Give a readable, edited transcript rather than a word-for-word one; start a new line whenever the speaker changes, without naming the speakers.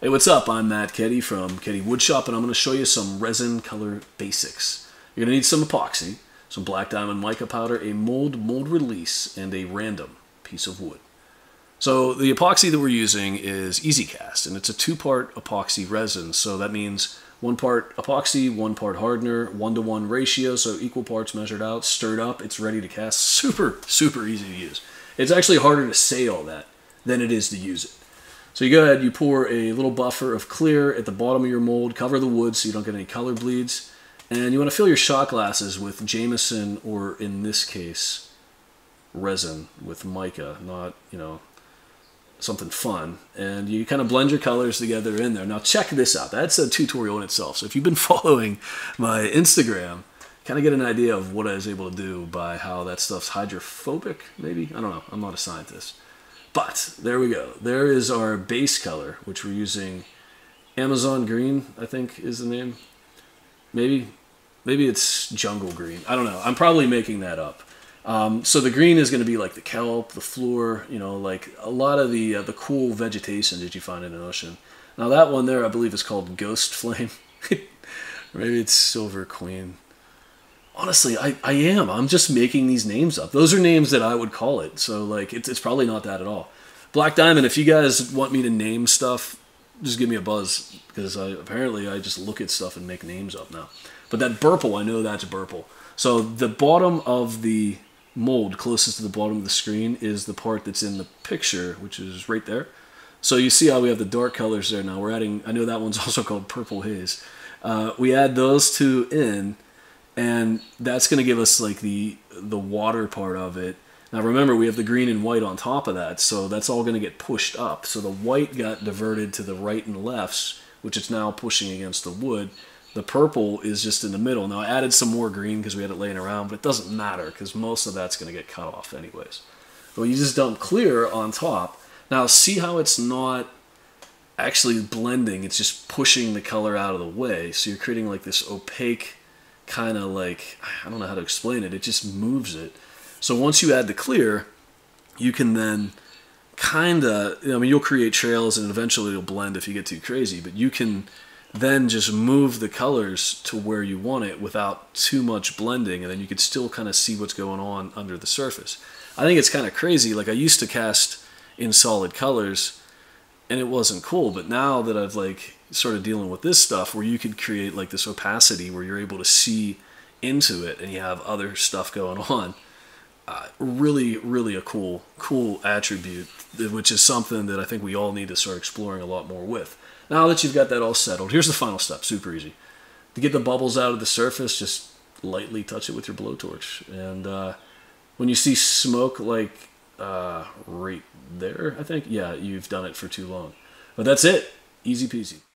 Hey, what's up? I'm Matt Keddy from Keddy Woodshop, and I'm going to show you some resin color basics. You're going to need some epoxy, some black diamond mica powder, a mold release, and a random piece of wood. So the epoxy that we're using is Easy Cast, and it's a two-part epoxy resin. So that means 1 part epoxy, 1 part hardener, 1-to-1 ratio, so equal parts measured out, stirred up, it's ready to cast. Super, super easy to use. It's actually harder to say all that than it is to use it. So you go ahead, you pour a little buffer of clear at the bottom of your mold, cover the wood so you don't get any color bleeds, and you want to fill your shot glasses with Jameson, or in this case, resin with mica, not, something fun. And you kind of blend your colors together in there. Now check this out. That's a tutorial in itself. So if you've been following my Instagram, kind of get an idea of what I was able to do by how that stuff's hydrophobic, maybe? I don't know. I'm not a scientist. But there we go. There is our base color, which we're using Amazon green, I think is the name. Maybe it's jungle green. I don't know. I'm probably making that up. So the green is going to be like the kelp, the floor, like a lot of the cool vegetation that you find in an ocean. Now that one there, I believe, is called Ghost Flame. Maybe it's Silver Queen. Honestly, I am. I'm just making these names up. Those are names that I would call it. So, like, it's probably not that at all. Black Diamond, if you guys want me to name stuff, just give me a buzz. Because apparently I just look at stuff and make names up now. But that purple, I know that's purple. So the bottom of the mold, closest to the bottom of the screen, is the part that's in the picture, which is right there. So you see how we have the dark colors there now. We're adding, I know that one's also called Purple Haze. We add those two in. And that's going to give us like the water part of it. Now remember, we have the green and white on top of that, so that's all going to get pushed up. So the white got diverted to the right and lefts, which it's now pushing against the wood. The purple is just in the middle. Now I added some more green because we had it laying around, but it doesn't matter because most of that's going to get cut off anyways. But you just dump clear on top. Now see how it's not actually blending, it's just pushing the color out of the way. So you're creating like this opaque kind of like, I don't know how to explain it, it just moves it. So once you add the clear, you can then kind of, you'll create trails and eventually it'll blend if you get too crazy, but you can then just move the colors to where you want it without too much blending, and then you can still kind of see what's going on under the surface. I think it's kind of crazy. Like, I used to cast in solid colors and it wasn't cool, but now that I've like started dealing with this stuff where you could create like this opacity where you're able to see into it and you have other stuff going on, really a cool attribute, which is something that I think we all need to start exploring a lot more with. Now that you've got that all settled, here's the final step, super easy. To get the bubbles out of the surface, just lightly touch it with your blowtorch, and when you see smoke like right there, I think, yeah, you've done it for too long. But that's it. Easy peasy.